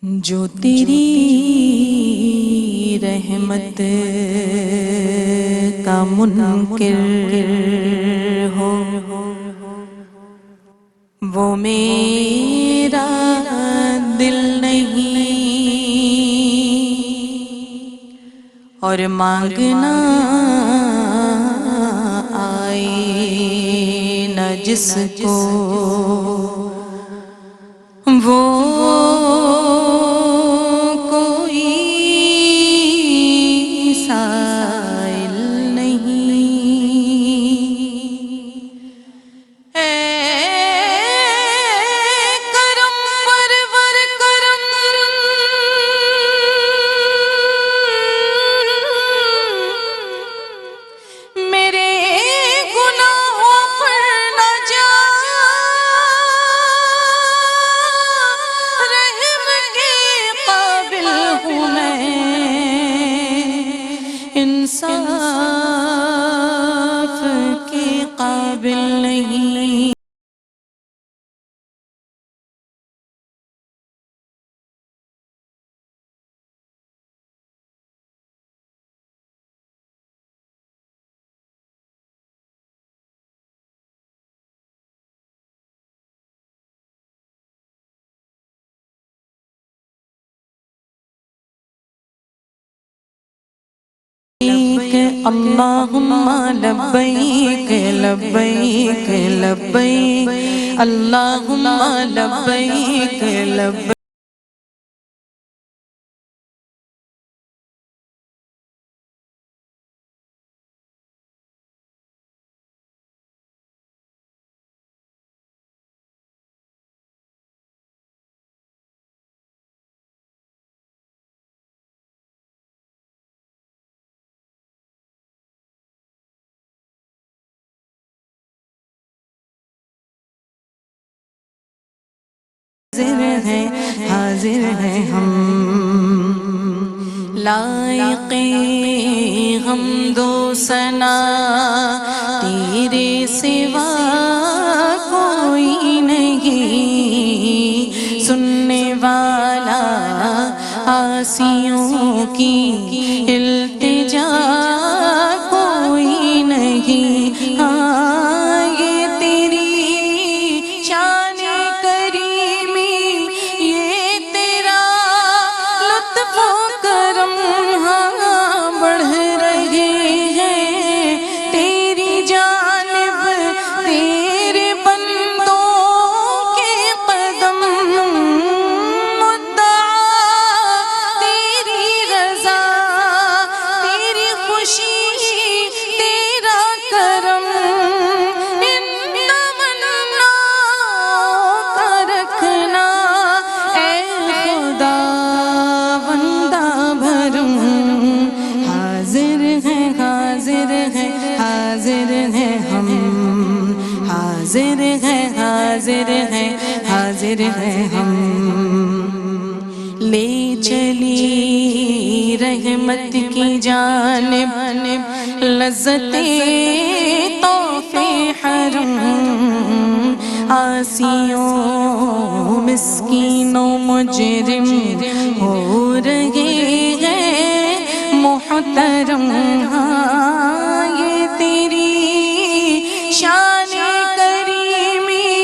جو تیری رحمت کا منکر ہو وہ میرا دل نہیں، اور مانگنا آئے نہ جس کو وہ کوئی سائل نہیں۔ اے کرم پرور کرم، میرے گناہوں پر نہ جا، رحم کے قابل ہوں میں، انصاف کے قابل نہیں۔ اللہم لبیک لبیک لبیک، اللہم لبیک لبیک۔ حاضر ہیں ہم لائق حمد و ثنا، تیرے سوا کوئی نہیں، سننے والا عاصیوں کی التجا کوئی نہیں۔ ہاں یہ تیری شان کریمی، یہ تیرا لطف و کرم، ہاں بڑھ رہے ہیں تیری جانب تیرے بندوں کے قدم، مدعا تیری رضا تیری خوشی تیرا کرم، ان تمنا کا رکھنا اے خدا بندہ بھرم۔ حاضر ہیں حاضر ہیں حاضر ہیں ہم، حاضر ہیں حاضر ہیں حاضر ہیں ہم، لے چلی رحمت کی جانب لذت طوف حرم، عاصیوں مسکینوں مجرم ہو رہے ہیں محترم۔ ہاں یہ تیری شان کریمی،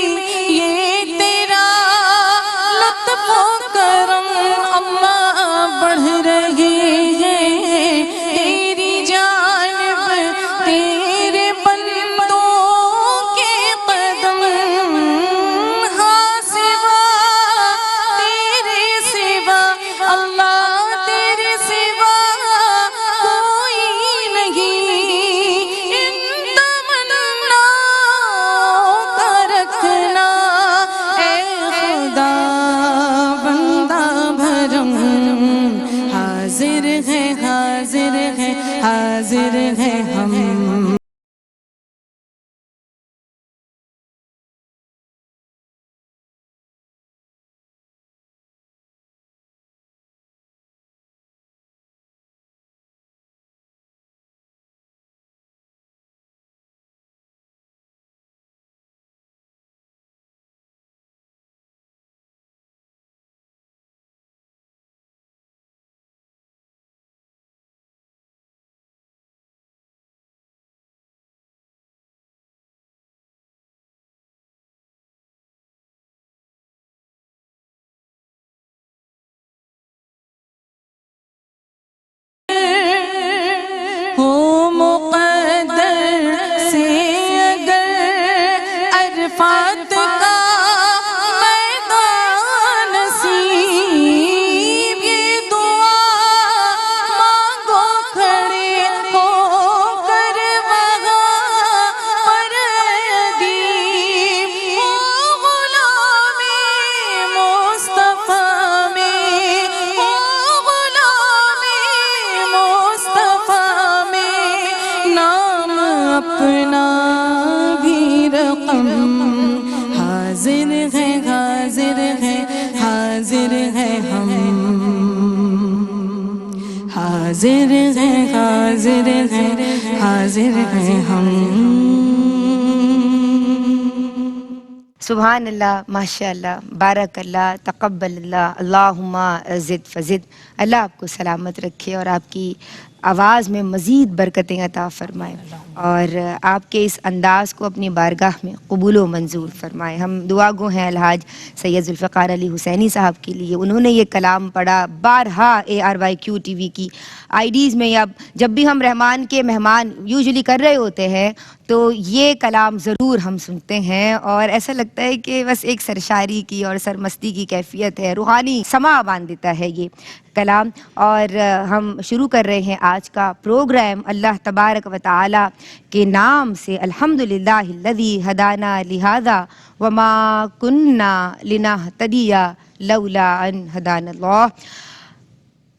یہ تیرا لطف و کرم، اللہ بڑھ رہے ہیں تیری جانب تیرے بندوں کے قدم، ہاں سوا تیرے سوا اللہ تیرے سوا کوئی نہیں، ہیں حاضر ہیں حاضر ہیں ہم حاضر ہیں حاضر ہیں حاضر ہیں ہم سبحان اللہ، ماشاء اللہ، بارک اللہ، تقبل اللہ، اللہم زد فزد. اللہ آپ کو سلامت رکھے اور آپ کی آواز میں مزید برکتیں عطا فرمائے اور آپ کے اس انداز کو اپنی بارگاہ میں قبول و منظور فرمائے. ہم دعا گو ہیں الحاج سید ذوالفقار علی حسینی صاحب کے لیے. انہوں نے یہ کلام پڑھا بارہا ARYQ TV کی IDs میں. یا جب بھی ہم رحمان کے مہمان یوزلی کر رہے ہوتے ہیں تو یہ کلام ضرور ہم سنتے ہیں اور ایسا لگتا ہے کہ بس ایک سرشاری کی اور سرمستی کی کیفیت ہے، روحانی سما باندھ دیتا ہے یہ کلام. اور ہم شروع کر رہے ہیں آج کا پروگرام اللہ تبارک و تعالی کے نام سے. الحمدللہ الذی ہدانا لہذا وما کننا لنہتدی لولا ان ہدانا اللہ.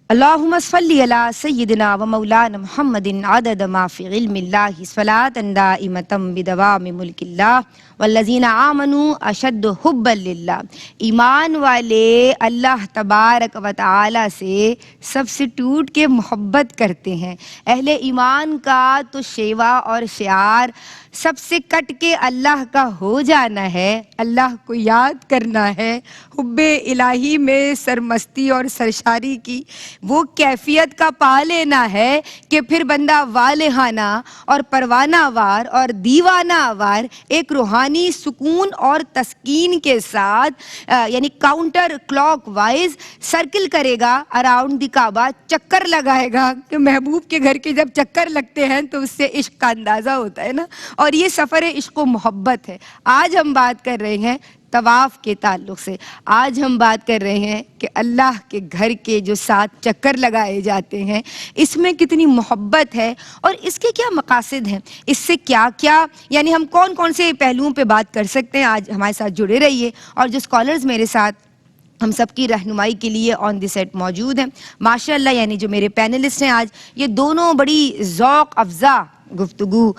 اللہم صلی علی سیدنا و مولانا محمد عدد ما فی علم اللہ صلاۃ دائمۃ بدوام ملک اللہ والذین آمنوا اشد حبا للہ. ایمان والے اللہ تبارک و تعالی سے سب سے ٹوٹ کے محبت کرتے ہیں. اہل ایمان کا تو شیوا اور شعار سب سے کٹ کے اللہ کا ہو جانا ہے، اللہ کو یاد کرنا ہے، حب الہی میں سرمستی اور سرشاری کی وہ کیفیت کا پا لینا ہے کہ پھر بندہ والہانہ اور پروانہ وار اور دیوانہ وار ایک روحانی سکون اور تسکین کے ساتھ یعنی کاؤنٹر کلاک وائز سرکل کرے گا اراؤنڈ دی کعبہ، چکر لگائے گا. کہ محبوب کے گھر کے جب چکر لگتے ہیں تو اس سے عشق کا اندازہ ہوتا ہے نا، اور یہ سفر عشق و محبت ہے. آج ہم بات کر رہے ہیں طواف کے تعلق سے. آج ہم بات کر رہے ہیں کہ اللہ کے گھر کے جو 7 چکر لگائے جاتے ہیں اس میں کتنی محبت ہے اور اس کے کیا مقاصد ہیں، اس سے کیا کیا یعنی ہم کون کون سے پہلوؤں پہ بات کر سکتے ہیں. آج ہمارے ساتھ جڑے رہیے اور جو اسکالرز میرے ساتھ ہم سب کی رہنمائی کے لیے آن دی سیٹ موجود ہیں ماشاءاللہ. یعنی جو میرے پینلسٹ ہیں آج یہ دونوں بڑی ذوق افزا گفتگو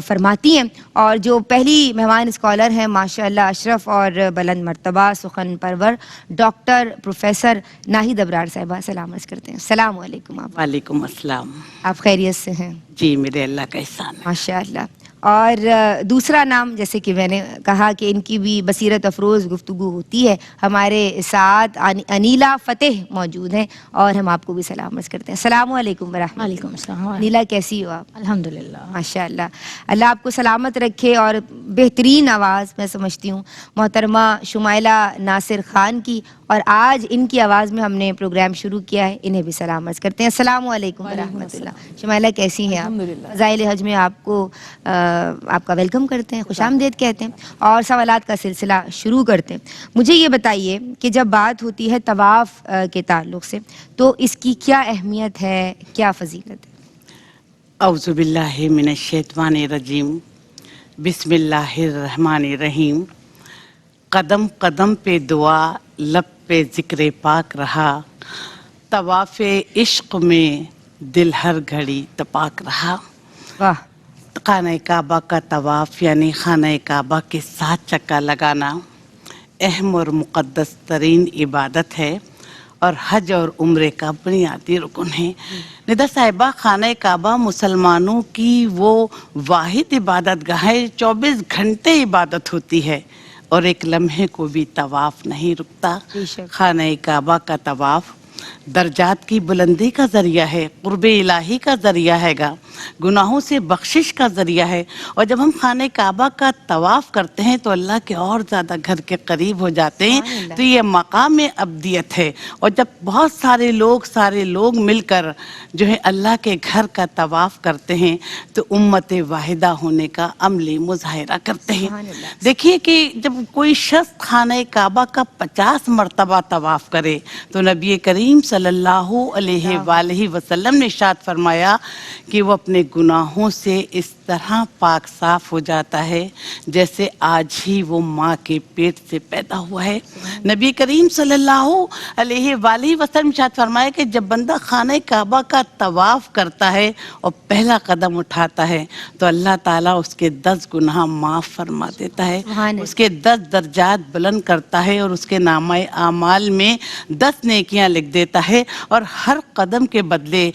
فرماتی ہیں. اور جو پہلی مہمان اسکالر ہیں ماشاءاللہ اشرف اور بلند مرتبہ سخن پرور ڈاکٹر پروفیسر ناہید ابرار صاحبہ. سلام عرض کرتے ہیں. السلام علیکم. آپ وعلیکم السلام. آپ خیریت سے ہیں؟ جی میرے اللہ کا احسان ہے. ماشاءاللہ. اور دوسرا نام جیسے کہ میں نے کہا کہ ان کی بھی بصیرت افروز گفتگو ہوتی ہے. ہمارے ساتھ انیلا فتح موجود ہیں اور ہم آپ کو بھی سلام عرض کرتے ہیں. السلام علیکم ورحمۃ. وعلیکم السلام. انیلا کیسی ہو آپ؟ الحمدللہ. ماشاءاللہ. اللہ آپ کو سلامت رکھے. اور بہترین آواز میں سمجھتی ہوں محترمہ شمائلہ ناصر خان کی، اور آج ان کی آواز میں ہم نے پروگرام شروع کیا ہے. انہیں بھی سلام عرض کرتے ہیں. السلام علیکم ورحمۃ اللہ. شمائلہ کیسی ہیں آپ؟ فضائل حج میں آپ کو آپ کا ویلکم کرتے ہیں، خوش آمدید کہتے ہیں اور سوالات کا سلسلہ شروع کرتے ہیں. مجھے یہ بتائیے کہ جب بات ہوتی ہے طواف کے تعلق سے تو اس کی کیا اہمیت ہے، کیا فضیلت ہے؟ اعوذ باللہ من الشیطان الرجیم. بسم اللہ الرحمن الرحیم. قدم قدم پہ دعا، لب پہ ذکر پاک رہا، طواف عشق میں دل ہر گھڑی تپاک رہا. واہ. خانہ کعبہ کا طواف یعنی خانہ کعبہ کے 7 چکر لگانا اہم اور مقدس ترین عبادت ہے اور حج اور عمرے کا بنیادی رکن ہے. ندا صاحبہ، خانہ کعبہ مسلمانوں کی وہ واحد عبادت گاہ ہے، 24 گھنٹے عبادت ہوتی ہے اور ایک لمحے کو بھی طواف نہیں رکتا. خانہ کعبہ کا طواف درجات کی بلندی کا ذریعہ ہے، قرب الہی کا ذریعہ ہے گا، گناہوں سے بخشش کا ذریعہ ہے. اور جب ہم خانہ کعبہ کا طواف کرتے ہیں تو اللہ کے اور زیادہ گھر کے قریب ہو جاتے ہیں. تو یہ مقام ابدیت ہے. اور جب بہت سارے لوگ مل کر جو ہے اللہ کے گھر کا طواف کرتے ہیں تو امت واحدہ ہونے کا عملی مظاہرہ کرتے ہیں. دیکھیے کہ جب کوئی شخص خانہ کعبہ کا 50 مرتبہ طواف کرے تو نبی کریم کریم صلی اللہ علیہ وآلہ وسلم نے ارشاد فرمایا کہ وہ اپنے گناہوں سے اس طرح پاک صاف ہو جاتا ہے جیسے آج ہی وہ ماں کے پیٹ سے پیدا ہوا ہے۔ نبی کریم صلی اللہ علیہ وآلہ وسلم ارشاد فرمایا کہ جب بندہ خانہ کعبہ کا طواف کرتا ہے اور پہلا قدم اٹھاتا ہے تو اللہ تعالیٰ اس کے 10 گناہ معاف فرما دیتا ہے، اس کے 10 درجات بلند کرتا ہے اور اس کے نامہ اعمال میں 10 نیکیاں لکھ دیتا ہے، اور ہر قدم کے بدلے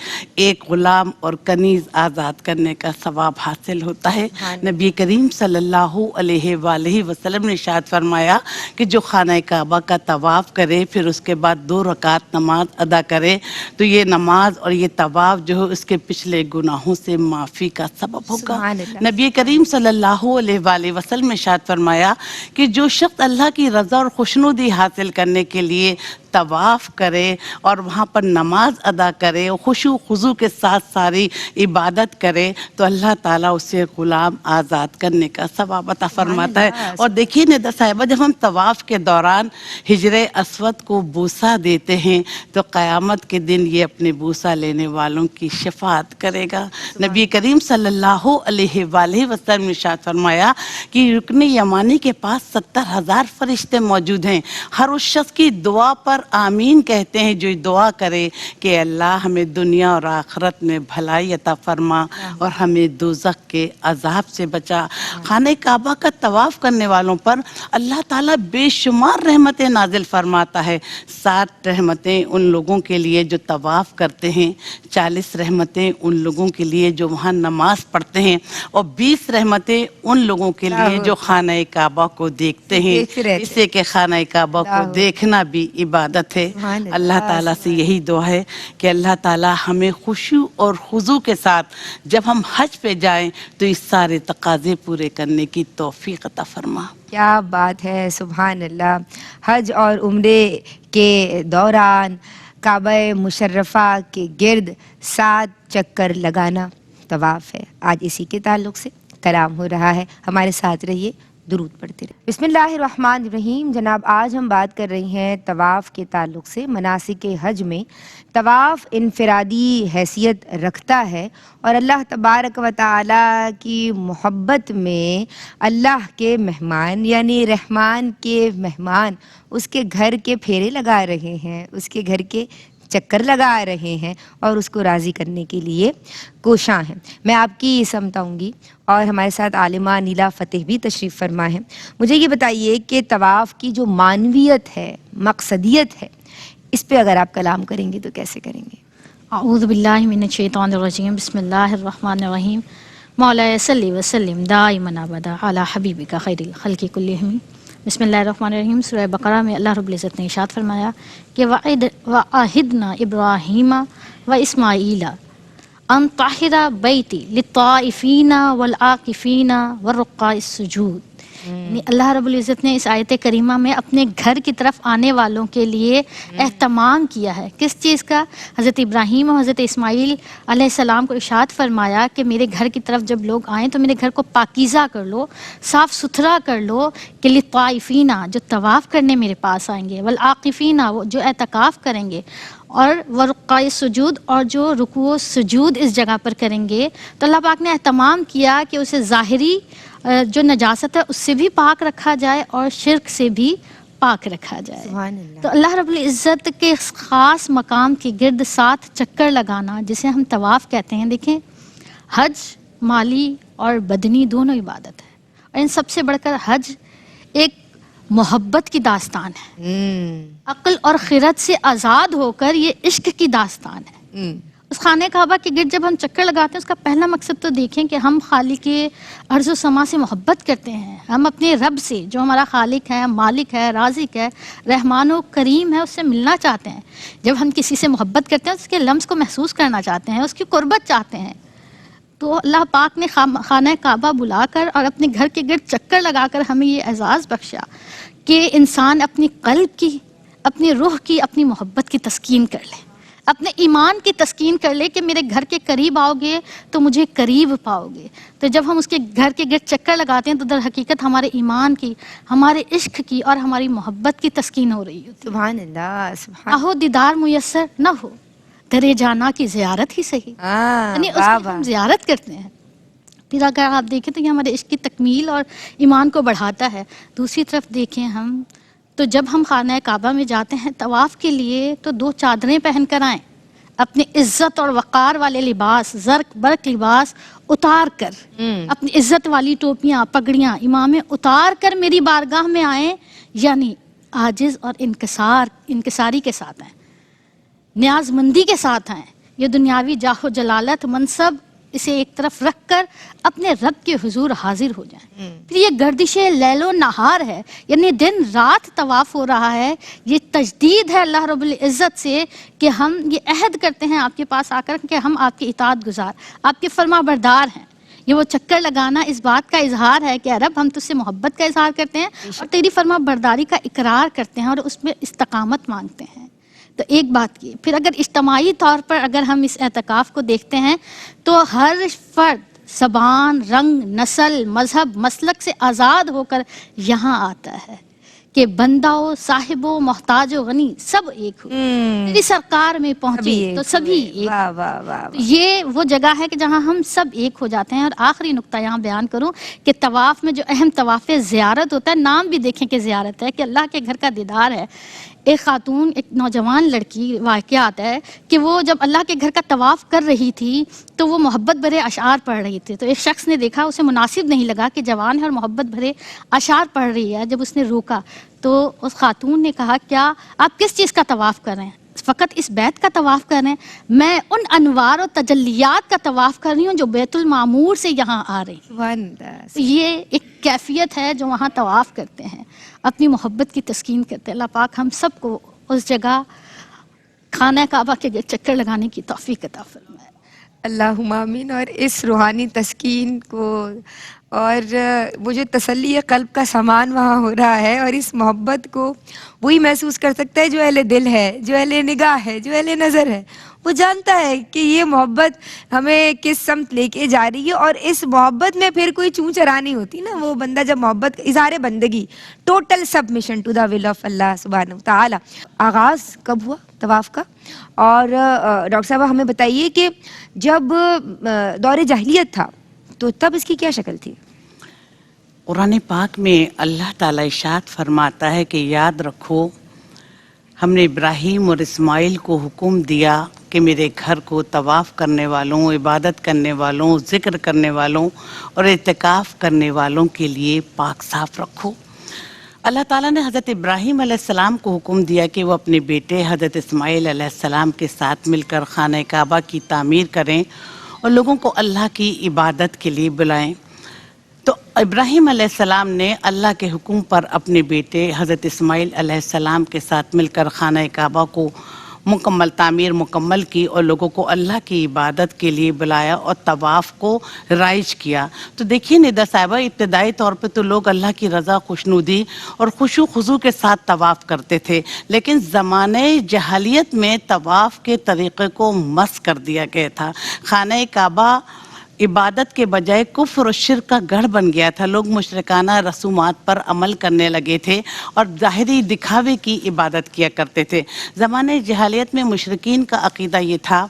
ایک غلام اور کنیز آزاد کرنے کا ثواب حاصل ہوتا ہے۔ نبی کریم صلی اللہ علیہ وآلہ وسلم نے ارشاد فرمایا کہ جو خانہ کعبہ کا طواف کرے پھر اس کے بعد 2 رکعت نماز ادا کرے تو یہ نماز اور یہ طواف جو ہے اس کے پچھلے گناہوں سے معافی کا سبب ہوگا۔ نبی کریم صلی اللہ علیہ وآلہ وسلم نے ارشاد فرمایا کہ جو شخص اللہ کی رضا اور خوشنودی حاصل کرنے کے لیے طواف کرے اور وہاں پر نماز ادا کرے اور خشوع و خضوع کے ساتھ ساری عبادت کرے تو اللہ تعالیٰ اسے غلام آزاد کرنے کا ثواب عطا فرماتا ہے۔ اور دیکھیے ندا صاحبہ، جب ہم طواف کے دوران حجر اسود کو بوسہ دیتے ہیں تو قیامت کے دن یہ اپنے بوسہ لینے والوں کی شفاعت کرے گا۔ نبی کریم صلی اللہ علیہ وآلہ وسلم نے ارشاد فرمایا کہ رکن یمانی کے پاس 70,000 فرشتے موجود ہیں، ہر اس شخص کی دعا پر آمین کہتے ہیں جو دعا کرے کہ اللہ ہمیں دنیا اور آخرت میں بھلائی عطا فرما اور ہمیں دوزخ کے عذاب سے بچا۔ خانہ کعبہ کا طواف کرنے والوں پر اللہ تعالیٰ بے شمار رحمتیں نازل فرماتا ہے۔ 7 رحمتیں ان لوگوں کے لیے جو طواف کرتے ہیں، 40 رحمتیں ان لوگوں کے لیے جو وہاں نماز پڑھتے ہیں، اور 20 رحمتیں ان لوگوں کے لیے جو خانہ کعبہ کو دیکھتے ہیں، اس سے کہ خانہ کعبہ کو دیکھنا بھی عبادت ہے۔ اللہ تعالیٰ سے یہی دعا ہے کہ اللہ تعالیٰ ہمیں خشوع اور خضوع کے ساتھ جب ہم حج پہ جائیں تو اس سارے تقاضے پورے کرنے کی توفیق عطا فرما۔ کیا بات ہے، سبحان اللہ۔ حج اور عمرے کے دوران کعبہ مشرفہ کے گرد 7 چکر لگانا طواف ہے۔ آج اسی کے تعلق سے کلام ہو رہا ہے، ہمارے ساتھ رہیے، درود پڑھتے رہے۔ بسم اللہ الرحمن الرحیم۔ جناب آج ہم بات کر رہے ہیں طواف کے تعلق سے۔ مناسک حج میں طواف انفرادی حیثیت رکھتا ہے اور اللہ تبارک و تعالی کی محبت میں اللہ کے مہمان یعنی رحمان کے مہمان اس کے گھر کے پھیرے لگا رہے ہیں، اس کے گھر کے چکر لگا رہے ہیں اور اس کو راضی کرنے کے لیے کوشاں ہیں۔ میں آپ کی سمتاؤں گی اور ہمارے ساتھ عالمہ نیلا فتح بھی تشریف فرما ہے۔ مجھے یہ بتائیے کہ طواف کی جو معنویت ہے، مقصدیت ہے، اس پہ اگر آپ کلام کریں گے تو کیسے کریں گے؟ اعوذ باللہ من الشیطان الرجیم، بسم اللہ الرحمن الرحیم، مولایا صلی وسلم دائما ابدا علی حبیبک خیر الخلق کلہم۔ بسم اللہ الرحمن الرحیم۔ سورہ بقرہ میں اللہ رب العزت نے ارشاد فرمایا کہ وَعَهِدْنَا إِبْرَاهِيمَ وَإِسْمَاعِيلَ أَن طَهِّرَ بَيْتِي لِلطَّائِفِينَ وَالْعَاكِفِينَ وَالرُّكَّعِ السُّجُودِ۔ یعنی اللہ رب العزت نے اس آیت کریمہ میں اپنے گھر کی طرف آنے والوں کے لیے اہتمام کیا ہے۔ کس چیز کا؟ حضرت ابراہیم اور حضرت اسماعیل علیہ السلام کو ارشاد فرمایا کہ میرے گھر کی طرف جب لوگ آئیں تو میرے گھر کو پاکیزہ کر لو، صاف ستھرا کر لو، کہ للطائفین جو طواف کرنے میرے پاس آئیں گے، والعاکفین وہ جو اعتکاف کریں گے، اور ورقع سجود اور جو رکوع و سجود اس جگہ پر کریں گے۔ تو اللہ پاک نے اہتمام کیا کہ اسے ظاہری جو نجاست ہے اس سے بھی پاک رکھا جائے اور شرک سے بھی پاک رکھا جائے۔ سبحان اللہ۔ تو اللہ رب العزت کے خاص مقام کے گرد 7 چکر لگانا جسے ہم طواف کہتے ہیں، دیکھیں حج مالی اور بدنی دونوں عبادت ہے، اور ان سب سے بڑھ کر حج ایک محبت کی داستان ہے، عقل اور خرد سے آزاد ہو کر یہ عشق کی داستان ہے۔ اس خانہ کعبہ کے گرد جب ہم چکر لگاتے ہیں اس کا پہلا مقصد تو دیکھیں کہ ہم خالق ارض و سما سے محبت کرتے ہیں، ہم اپنے رب سے جو ہمارا خالق ہے، مالک ہے، رازق ہے، رحمان و کریم ہے، اس سے ملنا چاہتے ہیں۔ جب ہم کسی سے محبت کرتے ہیں اس کے لمس کو محسوس کرنا چاہتے ہیں، اس کی قربت چاہتے ہیں، تو اللہ پاک نے خانہ کعبہ بلا کر اور اپنے گھر کے گرد چکر لگا کر ہمیں یہ اعزاز بخشا کہ انسان اپنی قلب کی، اپنی روح کی، اپنی محبت کی تسکین کر لے۔ اپنے ایمان کی تسکین کر لے کہ میرے گھر کے قریب آؤ گے تو مجھے قریب پاؤ گے. تو جب ہم اس کے گھر کے گرد چکر لگاتے ہیں تو در حقیقت ہمارے ایمان کی، ہمارے عشق کی اور ہماری محبت کی تسکین ہو رہی ہوتی ہے. سبحان اللہ، سبحان اہو دیدار میسر نہ ہو، درے جانا کی زیارت ہی صحیح. یعنی اس واہ کی واہ. ہم زیارت کرتے ہیں. پھر اگر آپ دیکھیں تو یہ ہمارے عشق کی تکمیل اور ایمان کو بڑھاتا ہے. دوسری طرف دیکھیں ہم تو جب ہم خانہ کعبہ میں جاتے ہیں طواف کے لیے تو 2 چادریں پہن کر آئیں، اپنی عزت اور وقار والے لباس، زرق برق لباس اتار کر، اپنی عزت والی ٹوپیاں، پگڑیاں، امامے اتار کر میری بارگاہ میں آئیں، یعنی عاجز اور انکساری کے ساتھ آئیں، نیاز مندی کے ساتھ آئیں. یہ دنیاوی جاہ و جلالت، منصب، اسے ایک طرف رکھ کر اپنے رب کے حضور حاضر ہو جائیں. پھر یہ گردش لیل و نہار ہے، یعنی دن رات طواف ہو رہا ہے. یہ تجدید ہے اللہ رب العزت سے کہ ہم یہ عہد کرتے ہیں آپ کے پاس آ کر کہ ہم آپ کے اطاعت گزار، آپ کے فرما بردار ہیں. یہ وہ چکر لگانا اس بات کا اظہار ہے کہ اے رب ہم تجھ سے محبت کا اظہار کرتے ہیں اور تیری فرما برداری کا اقرار کرتے ہیں اور اس میں استقامت مانگتے ہیں. تو ایک بات کی. پھر اگر اجتماعی طور پر اگر ہم اس اعتکاف کو دیکھتے ہیں تو ہر فرد زبان، رنگ، نسل، مذہب، مسلک سے آزاد ہو کر یہاں آتا ہے کہ بندہ و صاحب و محتاج و غنی سب ایک ہو. تیری سرکار میں پہنچے تو سبھی ایک. واہ واہ واہ. یہ وہ جگہ ہے کہ جہاں ہم سب ایک ہو جاتے ہیں. اور آخری نقطہ یہاں بیان کروں کہ طواف میں جو اہم طواف زیارت ہوتا ہے، نام بھی دیکھیں کہ زیارت ہے، کہ اللہ کے گھر کا دیدار ہے. ایک خاتون، ایک نوجوان لڑکی، واقعہ آتا ہے کہ وہ جب اللہ کے گھر کا طواف کر رہی تھی تو وہ محبت بھرے اشعار پڑھ رہی تھی. تو ایک شخص نے دیکھا، اسے مناسب نہیں لگا کہ جوان ہے اور محبت بھرے اشعار پڑھ رہی ہے. جب اس نے روکا تو اس خاتون نے کہا کیا آپ کس چیز کا طواف کر رہے ہیں؟ فقط اس بیت کا طواف کر رہے ہیں؟ میں ان انوار و تجلیات کا طواف کر رہی ہوں جو بیت المعمور سے یہاں آ رہی. سبحان اللہ. یہ ایک کیفیت ہے جو وہاں طواف کرتے ہیں، اپنی محبت کی تسکین کرتے ہیں. اللہ پاک ہم سب کو اس جگہ خانہ کعبہ کے چکر لگانے کی توفیق عطا فرمائے. اللہم آمین. اور اس روحانی تسکین کو اور وہ جو تسلی قلب کا سامان وہاں ہو رہا ہے اور اس محبت کو وہی محسوس کر سکتا ہے جو اہل دل ہے، جو اہل نگاہ ہے، جو اہل نظر ہے. وہ جانتا ہے کہ یہ محبت ہمیں کس سمت لے کے جا رہی ہے. اور اس محبت میں پھر کوئی چوں چرا نہیں ہوتی نا. وہ بندہ جب محبت، اظہار بندگی، total submission to the will of Allah سبحانہ وتعالی. آغاز کب ہوا طواف کا؟ اور ڈاکٹر صاحبہ ہمیں بتائیے کہ جب دور جاہلیت تھا تو تب اس کی کیا شکل تھی؟ قرآن پاک میں اللہ تعالیٰ ارشاد فرماتا ہے کہ یاد رکھو ہم نے ابراہیم اور اسماعیل کو حکم دیا کہ میرے گھر کو طواف کرنے والوں، عبادت کرنے والوں، ذکر کرنے والوں اور اعتکاف کرنے والوں کے لیے پاک صاف رکھو. اللہ تعالیٰ نے حضرت ابراہیم علیہ السلام کو حکم دیا کہ وہ اپنے بیٹے حضرت اسماعیل علیہ السلام کے ساتھ مل کر خانہ کعبہ کی تعمیر کریں اور لوگوں کو اللہ کی عبادت کے لیے بلائیں. تو ابراہیم علیہ السلام نے اللہ کے حکم پر اپنے بیٹے حضرت اسماعیل علیہ السلام کے ساتھ مل کر خانہ کعبہ کو تعمیر مکمل کی اور لوگوں کو اللہ کی عبادت کے لیے بلایا اور طواف کو رائج کیا. تو دیکھیے ندا صاحبہ، ابتدائی طور پہ تو لوگ اللہ کی رضا، خوشنودی اور خشوع خضوع کے ساتھ طواف کرتے تھے، لیکن زمانے جہالیت میں طواف کے طریقے کو مسخ کر دیا گیا تھا. خانہ کعبہ عبادت کے بجائے کفر و شرک کا گڑھ بن گیا تھا. لوگ مشرکانہ رسومات پر عمل کرنے لگے تھے اور ظاہری دکھاوے کی عبادت کیا کرتے تھے. زمانے جہالیت میں مشرکین کا عقیدہ یہ تھا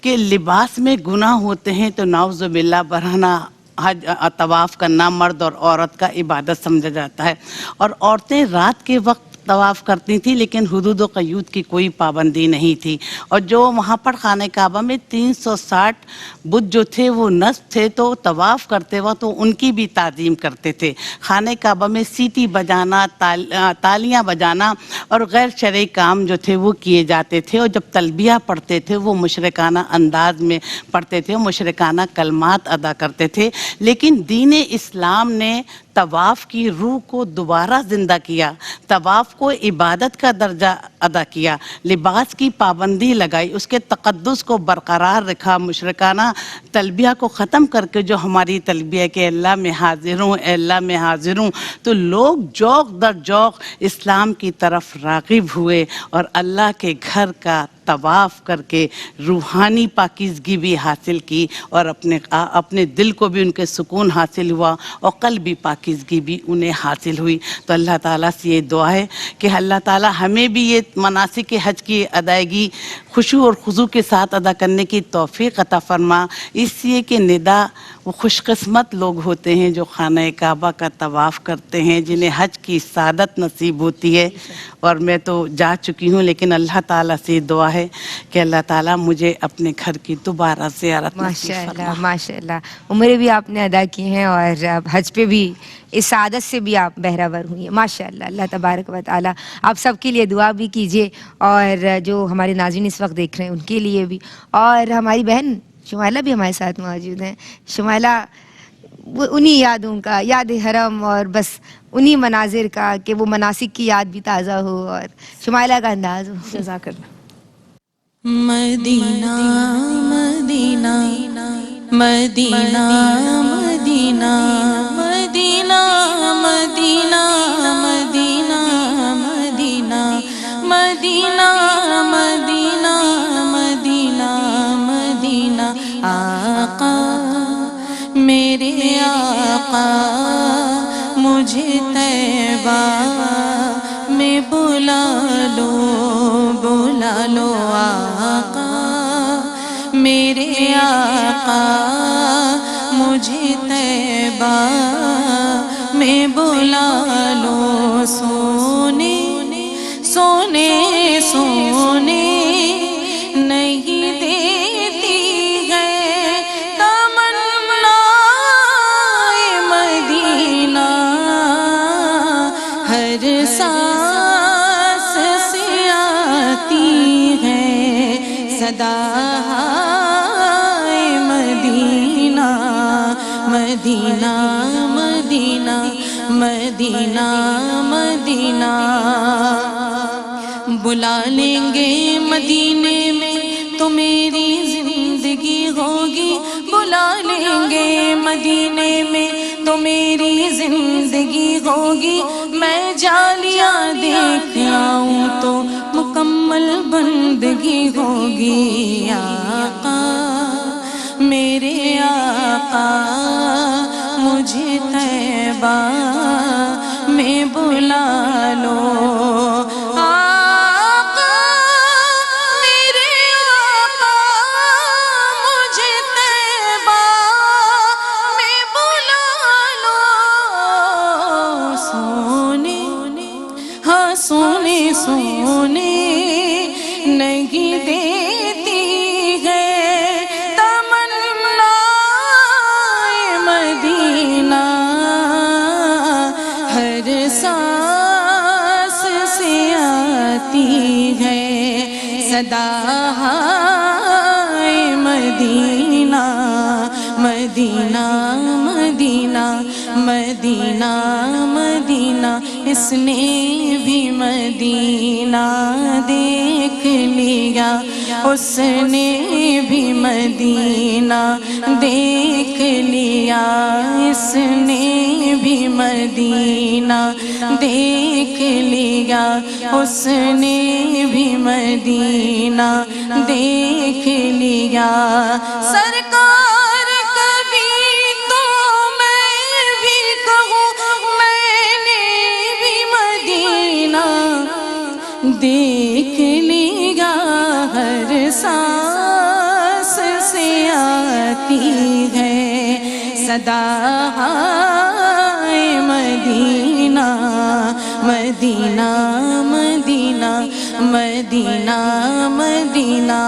کہ لباس میں گناہ ہوتے ہیں تو نعوذ باللہ برہنہ حج طواف کرنا مرد اور عورت کا عبادت سمجھا جاتا ہے. اور عورتیں رات کے وقت طواف کرتی تھیں لیکن حدود و قیود کی کوئی پابندی نہیں تھی. اور جو وہاں پر خانہ کعبہ میں 360 بت جو تھے وہ نصب تھے تو طواف کرتے وقت تو ان کی بھی تعظیم کرتے تھے. خانہ کعبہ میں سیٹی بجانا، تالیاں بجانا اور غیر شرعی کام جو تھے وہ کیے جاتے تھے. اور جب تلبیہ پڑھتے تھے وہ مشرکانہ انداز میں پڑھتے تھے، مشرکانہ کلمات ادا کرتے تھے. لیکن دین اسلام نے طواف کی روح کو دوبارہ زندہ کیا، طواف کو عبادت کا درجہ ادا کیا، لباس کی پابندی لگائی، اس کے تقدس کو برقرار رکھا، مشرکانہ تلبیہ کو ختم کر کے جو ہماری تلبیہ کہ اللہ میں حاضر ہوں، اے اللہ میں حاضر ہوں. تو لوگ جوق در جوق اسلام کی طرف راغب ہوئے اور اللہ کے گھر کا طواف کر کے روحانی پاکیزگی بھی حاصل کی اور اپنے دل کو بھی ان کے سکون حاصل ہوا اور قلبی پاکیزگی بھی انہیں حاصل ہوئی. تو اللہ تعالیٰ سے یہ دعا ہے کہ اللہ تعالیٰ ہمیں بھی یہ مناسک حج کی ادائیگی خشوع اور خضوع کے ساتھ ادا کرنے کی توفیق عطا فرما. اس لیے کہ ندا وہ خوش قسمت لوگ ہوتے ہیں جو خانہ کعبہ کا طواف کرتے ہیں، جنہیں حج کی سعادت نصیب ہوتی ہے. اور میں تو جا چکی ہوں، لیکن اللہ تعالیٰ سے دعا ہے کہ اللہ تعالیٰ مجھے اپنے گھر کی دوبارہ زیارت نصیب ماشاء فرما. اللہ ماشاء اللہ، عمریں بھی آپ نے ادا کی ہیں اور اب حج پہ بھی اس سعادت سے بھی آپ بہرہور ہوئی ہیں ماشاء اللہ. اللہ تبارک و تعالیٰ آپ سب کے لیے دعا بھی کیجیے، اور جو ہمارے ناظرین اس وقت دیکھ رہے ہیں ان کے لیے بھی. اور ہماری بہن شمائلہ بھی ہمارے ساتھ موجود ہیں. شمائلہ، وہ انہی یادوں کا، یاد حرم اور بس انہی مناظر کا کہ وہ مناسک کی یاد بھی تازہ ہو اور شمائلہ کا انداز ہو. جزاک اللہ. مدینہ مدینہ مدینہ مدینہ مدینہ مدینہ مدینہ مدینہ مدینہ مدینہ مدینہ مدینہ. آقا میرے آقا مجھے طیبہ میں بلا لو آقا میرے آقا مجھے طیبہ میں بلا لو. سونے سونے سونے نہیں دیتی ہے تمنا مدینہ، ہر سانس سے آتی ہے صدا مدینہ. مدینہ مدینہ مدینہ مدینہ. بلا لیں گے مدینے میں تو میری زندگی ہوگی، بلا لیں گے مدینے میں تو میری زندگی ہوگی. میں جالیاں دیکھ آؤں تو مکمل بندگی ہوگی. آقا میرے آقا مجھے طیبہ میں بلا لو. آقا میرے آقا مجھے طیبہ میں بلا لو. سونے ہاں سونے سونے نہیں دیتی ہے تمنا مدینہ، ہر سانس سے آتی ہے صدا مدینہ. مدینہ مدینہ مدینہ مدینہ. اس نے بھی مدینہ دیکھ لیا، اس نے بھی مدینہ دیکھ لیا، اس نے بھی مدینہ دیکھ لیا، اس نے بھی مدینہ دیکھ لیا. سرکار کبھی تو میں بھی کہوں میں نے بھی مدینہ دیکھ لیا، ہر سانس سے آتی ہے صدا مدینہ. مدینہ مدینہ مدینہ مدینہ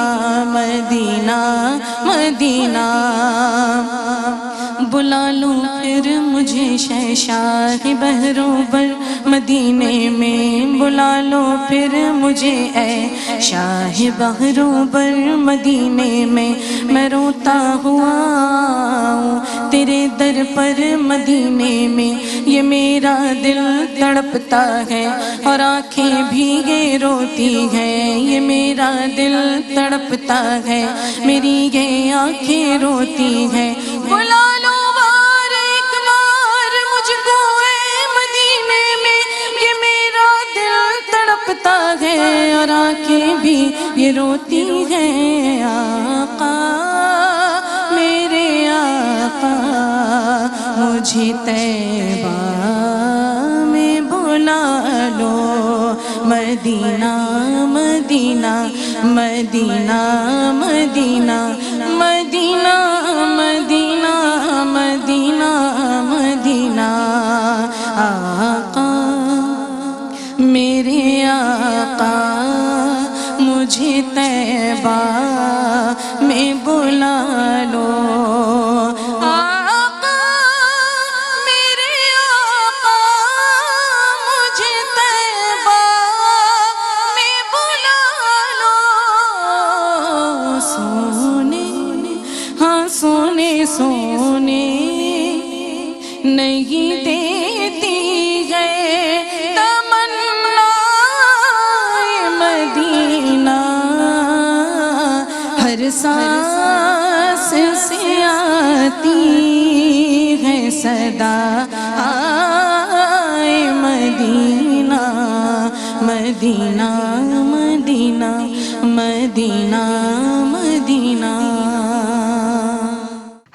مدینہ مدینہ. بلا لوں پھر مجھے شہنشاہ بحروں بر مدینے میں، بلا لو پھر مجھے اے شاہ بحروں بر مدینے میں. میں روتا ہوا ہوں تیرے در پر مدینے میں، یہ میرا دل تڑپتا ہے اور آنکھیں بھیگے روتی ہیں. یہ میرا دل تڑپتا ہے، میری یہ آنکھیں روتی ہیں. بلا لو بار ایک بار مجھ کو اے مدینے میں، یہ میرا دل تڑپتا ہے اور آنکھیں بھی یہ روتی ہے آقا میرے آقا مجھے طیبہ میں بلا لو مدینہ مدینہ مدینہ مدینہ مدینہ مدینہ مدینہ مدینہ آقا میرے آقا مجھے طیبہ میں بلا لو آقا میرے آقا مجھے طیبہ میں بلا لو سونے ہاں سونے سونے نہیں دیتی گئے تمنا مدینہ ہر سانس سے آتی ہے صدا آئے مدینہ مدینہ مدینہ مدینہ مدینہ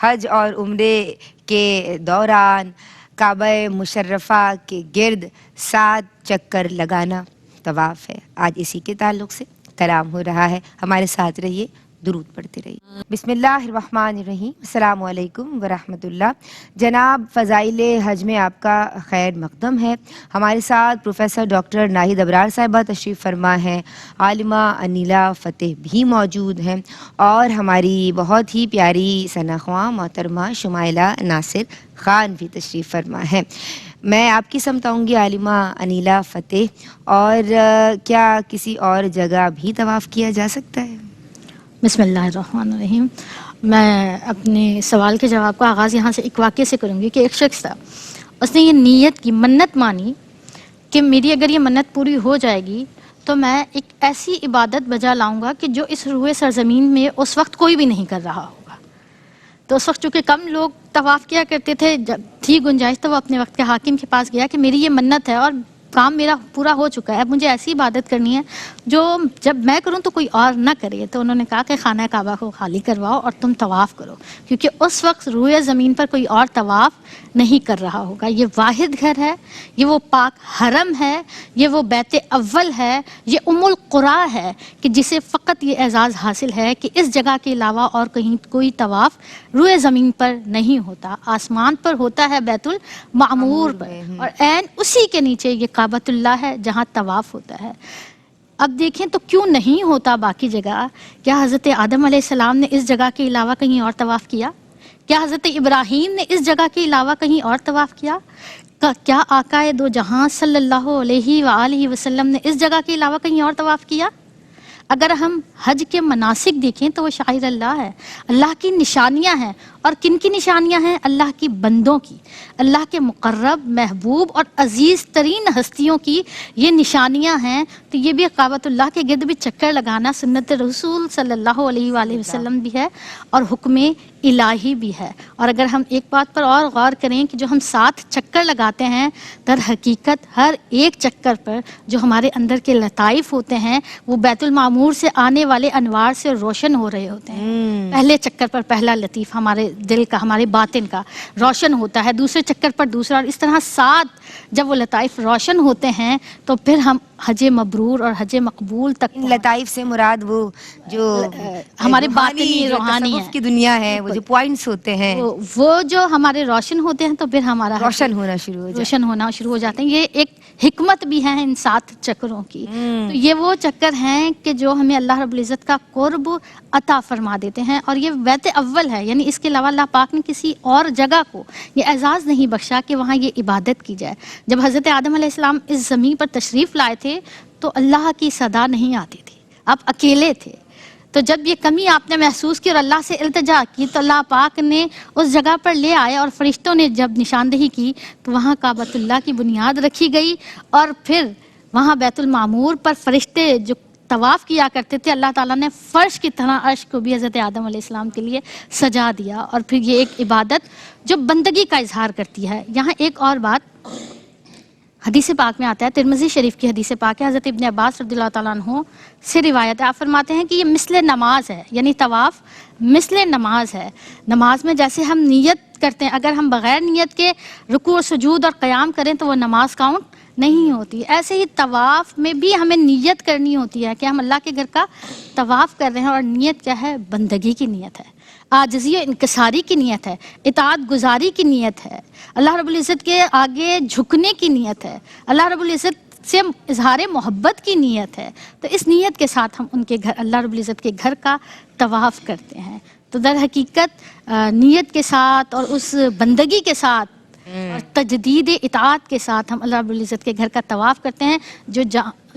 حج اور عمرے کے دوران کعبہ مشرفہ کے گرد 7 چکر لگانا طواف ہے. آج اسی کے تعلق سے کلام ہو رہا ہے. ہمارے ساتھ رہیے، درود پڑھتے رہیے. بسم اللہ الرحمن الرحیم. السلام علیکم ورحمۃ اللہ. جناب فضائل حج میں آپ کا خیر مقدم ہے. ہمارے ساتھ پروفیسر ڈاکٹر ناہید ابرار صاحبہ تشریف فرما ہیں، عالمہ انیلا فتح بھی موجود ہیں، اور ہماری بہت ہی پیاری ثناءخواں محترمہ شمائلہ ناصر خان بھی تشریف فرما ہیں. میں آپ کی سمت آؤں گی عالمہ انیلا فتح. اور کیا کسی اور جگہ بھی طواف کیا جا سکتا ہے؟ بسم اللہ الرحمن الرحیم. میں اپنے سوال کے جواب کا آغاز یہاں سے ایک واقعے سے کروں گی کہ ایک شخص تھا، اس نے یہ نیت کی، منت مانی کہ میری اگر یہ منت پوری ہو جائے گی تو میں ایک ایسی عبادت بجا لاؤں گا کہ جو اس روئے سرزمین میں اس وقت کوئی بھی نہیں کر رہا ہوگا. تو اس وقت چونکہ کم لوگ طواف کیا کرتے تھے، جب تھی گنجائش تو وہ اپنے وقت کے حاکم کے پاس گیا کہ میری یہ منت ہے اور کام میرا پورا ہو چکا ہے، اب مجھے ایسی عبادت کرنی ہے جو جب میں کروں تو کوئی اور نہ کرے. تو انہوں نے کہا کہ خانہ کعبہ کو خالی کرواؤ اور تم طواف کرو، کیونکہ اس وقت روئے زمین پر کوئی اور طواف نہیں کر رہا ہوگا. یہ واحد گھر ہے، یہ وہ پاک حرم ہے، یہ وہ بیت اول ہے، یہ ام القریٰ ہے کہ جسے فقط یہ اعزاز حاصل ہے کہ اس جگہ کے علاوہ اور کہیں کوئی طواف روئے زمین پر نہیں ہوتا. آسمان پر ہوتا ہے بیت المعمور پر، اور عین اسی کے نیچے یہ کعبۃ اللہ ہے جہاں طواف ہوتا ہے. اب دیکھیں تو کیوں نہیں ہوتا باقی جگہ؟ کیا حضرت آدم علیہ السلام نے اس جگہ کے علاوہ کہیں اور طواف کیا؟ کیا حضرت ابراہیم نے اس جگہ کے علاوہ کہیں اور طواف کیا؟ کیا آقا دو جہاں صلی اللہ علیہ وآلہ وسلم نے اس جگہ کے علاوہ کہیں اور طواف کیا؟ اگر ہم حج کے مناسک دیکھیں تو وہ شاعر اللہ ہے، اللہ کی نشانیاں ہیں. اور کن کی نشانیاں ہیں؟ اللہ کی بندوں کی، اللہ کے مقرب، محبوب اور عزیز ترین ہستیوں کی یہ نشانیاں ہیں. تو یہ بھی کعبۃ اللہ کے گرد بھی چکر لگانا سنت رسول صلی اللہ علیہ وآلہ وسلم بھی ہے اور حکم الہی بھی ہے. اور اگر ہم ایک بات پر اور غور کریں کہ جو ہم 7 چکر لگاتے ہیں، در حقیقت ہر ایک چکر پر جو ہمارے اندر کے لطائف ہوتے ہیں وہ بیت المعمور سے آنے والے انوار سے روشن ہو رہے ہوتے ہیں. پہلے چکر پر پہلا لطیف ہمارے دل کا، ہمارے باطن کا روشن ہوتا ہے، دوسرے چکر پر دوسرا، اور اس طرح 7 جب وہ لطائف روشن ہوتے ہیں تو پھر ہم حج مبرور اور حج مقبول تک. لطائف سے مراد وہ جو ہمارے باطنی روحانی ہے کی دنیا ہے، وہ جو پوائنٹس ہوتے ہیں، وہ جو ہمارے روشن ہوتے ہیں تو پھر ہمارا روشن ہونا شروع ہو جاتے ہیں. یہ ایک حکمت بھی ہے ان 7 چکروں کی. تو یہ وہ چکر ہیں کہ جو ہمیں اللہ رب العزت کا قرب عطا فرما دیتے ہیں. اور یہ بیت اول ہے، یعنی اس کے علاوہ اللہ پاک نے کسی اور جگہ کو یہ اعزاز نہیں بخشا کہ وہاں یہ عبادت کی جائے. جب حضرت آدم علیہ السلام اس زمین پر تشریف لائے تھے تو اللہ کی صدا نہیں آتی تھی، آپ اکیلے تھے. تو جب یہ کمی آپ نے محسوس کی اور اللہ سے التجا کی تو اللہ پاک نے اس جگہ پر لے آئے، اور فرشتوں نے جب نشاندہی کی تو وہاں کعبۃ اللہ کی بنیاد رکھی گئی. اور پھر وہاں بیت المعمور پر فرشتے جو طواف کیا کرتے تھے، اللہ تعالیٰ نے فرش کی طرح عرش کو بھی حضرت آدم علیہ السلام کے لیے سجا دیا. اور پھر یہ ایک عبادت جو بندگی کا اظہار کرتی ہے. یہاں ایک اور بات حدیث پاک میں آتا ہے، ترمذی شریف کی حدیث پاک ہے، حضرت ابن عباس رضی اللہ تعالیٰ عنہ سے روایت ہے، آپ فرماتے ہیں کہ یہ مثل نماز ہے، یعنی طواف مثل نماز ہے. نماز میں جیسے ہم نیت کرتے ہیں، اگر ہم بغیر نیت کے رکوع و سجود اور قیام کریں تو وہ نماز کاؤنٹ نہیں ہوتی. ایسے ہی طواف میں بھی ہمیں نیت کرنی ہوتی ہے کہ ہم اللہ کے گھر کا طواف کر رہے ہیں، اور نیت کیا ہے؟ بندگی کی نیت ہے، عاجزی و انکساری کی نیت ہے، اطاعت گزاری کی نیت ہے، اللہ رب العزت کے آگے جھکنے کی نیت ہے، اللہ رب العزت سے اظہار محبت کی نیت ہے. تو اس نیت کے ساتھ ہم ان کے گھر، اللہ رب العزت کے گھر کا طواف کرتے ہیں. تو در حقیقت نیت کے ساتھ اور اس بندگی کے ساتھ اور تجدید اطاعت کے ساتھ ہم اللہ رب العزت کے گھر کا طواف کرتے ہیں،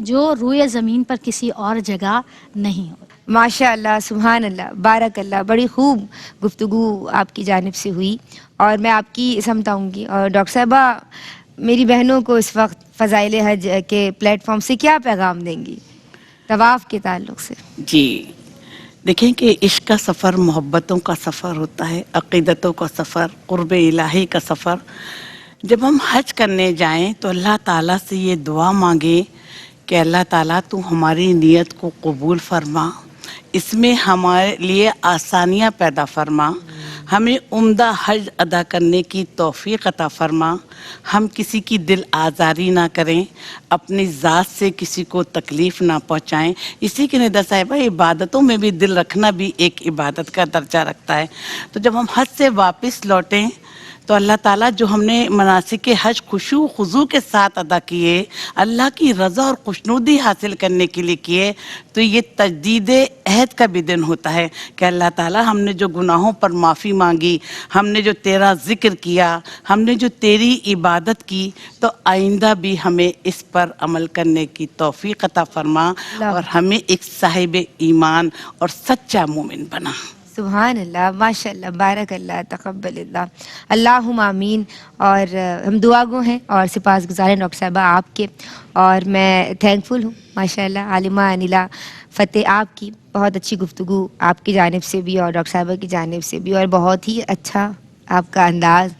جو روئے زمین پر کسی اور جگہ نہیں ہوتا. ماشاء اللہ، سبحان اللہ، بارک اللہ. بڑی خوب گفتگو آپ کی جانب سے ہوئی اور میں آپ کی سمجھاؤں گی. اور ڈاکٹر صاحبہ، میری بہنوں کو اس وقت فضائل حج کے پلیٹ فارم سے کیا پیغام دیں گی طواف کے تعلق سے؟ جی دیکھیں کہ عشق کا سفر محبتوں کا سفر ہوتا ہے، عقیدتوں کا سفر، قرب الہی کا سفر. جب ہم حج کرنے جائیں تو اللہ تعالیٰ سے یہ دعا مانگیں کہ اللہ تعالیٰ تو ہماری نیت کو قبول فرما، اس میں ہمارے لیے آسانیاں پیدا فرما، ہمیں عمدہ حج ادا کرنے کی توفیق عطا فرما، ہم کسی کی دل آزاری نہ کریں، اپنی ذات سے کسی کو تکلیف نہ پہنچائیں. اسی کے ندا صاحبہ عبادتوں میں بھی دل رکھنا بھی ایک عبادت کا درجہ رکھتا ہے. تو جب ہم حج سے واپس لوٹیں تو اللہ تعالیٰ جو ہم نے مناسک حج خشوع و خضوع کے ساتھ ادا کیے، اللہ کی رضا اور خوشنودی حاصل کرنے کے لیے کیے، تو یہ تجدید عہد کا بھی دن ہوتا ہے کہ اللہ تعالیٰ ہم نے جو گناہوں پر معافی مانگی، ہم نے جو تیرا ذکر کیا، ہم نے جو تیری عبادت کی، تو آئندہ بھی ہمیں اس پر عمل کرنے کی توفیق عطا فرما اور ہمیں ایک صاحب ایمان اور سچا مومن بنا. سبحان اللہ، ماشاء اللہ، بارک اللہ، تقبل اللہ، اللہم آمین. اور ہم دعا گو ہیں اور سپاس گزار ہیں ڈاکٹر صاحبہ آپ کے، اور میں تھینکفل ہوں ماشاء اللہ عالمہ انیلا فتح آپ کی. بہت اچھی گفتگو آپ کی جانب سے بھی اور ڈاکٹر صاحبہ کی جانب سے بھی، اور بہت ہی اچھا آپ کا انداز.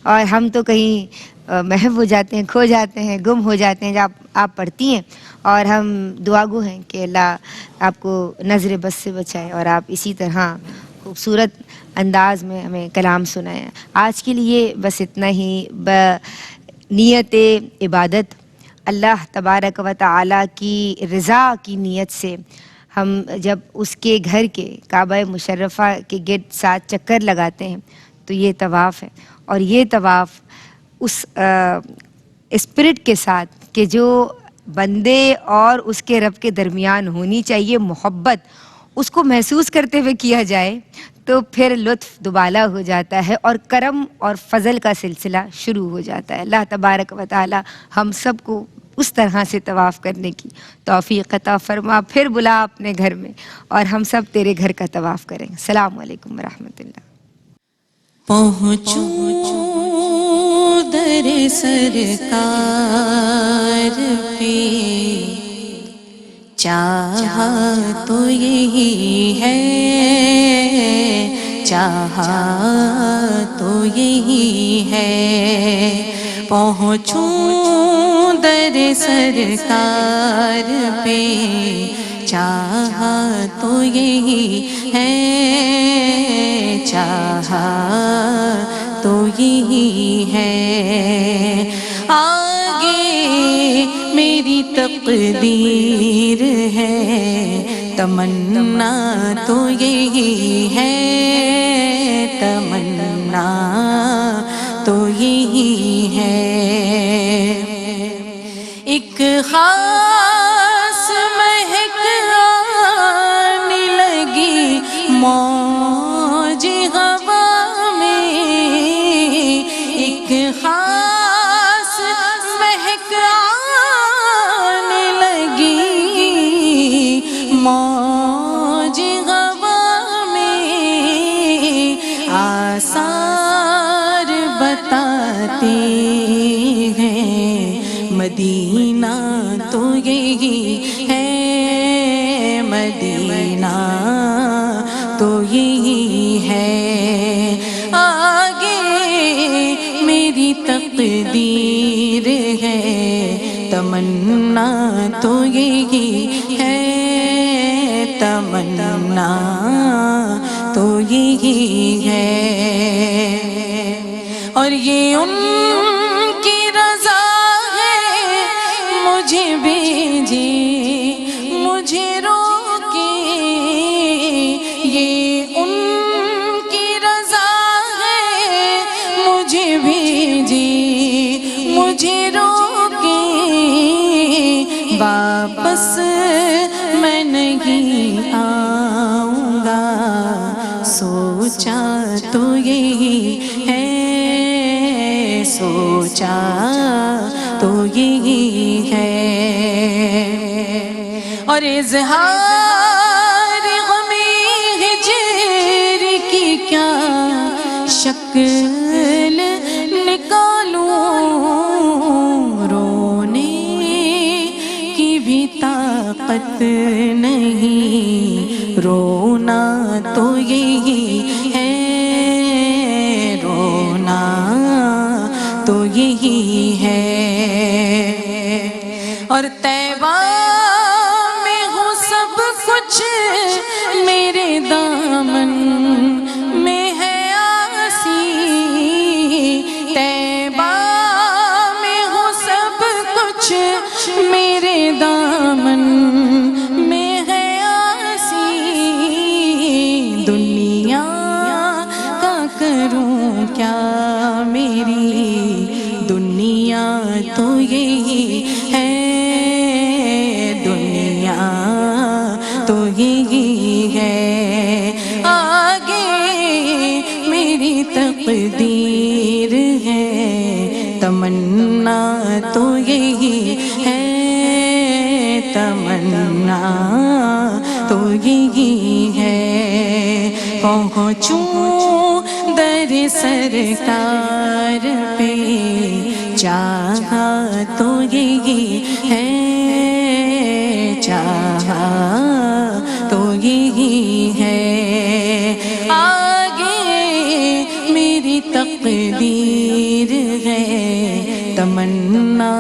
اور ہم تو کہیں محو ہو جاتے ہیں، کھو جاتے ہیں، گم ہو جاتے ہیں جب آپ پڑھتی ہیں. اور ہم دعا گو ہیں کہ اللہ آپ کو نظر بس سے بچائے اور آپ اسی طرح خوبصورت انداز میں ہمیں کلام سنائیں. آج کے لیے بس اتنا ہی. نیت عبادت اللہ تبارک و تعالی کی رضا کی نیت سے ہم جب اس کے گھر کے کعبہ مشرفہ کے گرد 7 چکر لگاتے ہیں تو یہ طواف ہے. اور یہ طواف اس اسپرٹ کے ساتھ کہ جو بندے اور اس کے رب کے درمیان ہونی چاہیے محبت، اس کو محسوس کرتے ہوئے کیا جائے تو پھر لطف دوبالا ہو جاتا ہے اور کرم اور فضل کا سلسلہ شروع ہو جاتا ہے. اللہ تبارک و تعالی ہم سب کو اس طرح سے طواف کرنے کی توفیق عطا فرما. پھر بلا اپنے گھر میں اور ہم سب تیرے گھر کا طواف کریں. السلام علیکم ورحمۃ اللہ. پہنچوں در سرکار پہ، چاہا تو یہی ہے، چاہا تو یہی ہے. پہنچوں در سرکار پہ، چاہا تو یہی ہے، چاہا تو یہی ہے. آگے میری تقدیر ہے، تمنا تو یہی ہے، تمنا تو یہی ہے. ایک خاص مہک آنے لگی موج ہوا میں، ایک خاص مہک آنے لگی موج ہوا میں. آثار بتاتے ہیں مدینہ تو یہی ہے، مدینہ تو یہی ہے. آگے میری تقدیر ہے، تمنا تو یہی ہے، تمنا تو یہی ہے، اور یہ ان کی رضا ہے مجھے بھیجے مجھے روکے، یہ ان کی رضا ہے مجھے بھیجے مجھے روکے، واپس میں نہیں آؤں گا، سوچا تو یہی ہے، سوچا تو یہی ہے، اور اظہار غم ہجر کی کیا شکل نکالوں، رونے کی بھی طاقت نہیں، رونا تو یہی ہے، رونا تو یہی ہے، اور طیبہ میں ہو سب کچھ میرے دامن میں ہے آسی، طیبہ میں ہو سب کچھ میرے دامن میں ہے آسی، دنیا کا کروں کیا میری دنیا تو یہی ہے، دنیا تو یہی ہے، آگے میری تقدیر ہے، تمنا تو یہی ہے، تمنا تو یہی ہے، پہنچوں در سرکار پہ چاہا تو یہی ہے، چاہا تو یہی ہے، آگے میری تقدیر ہے، تمنا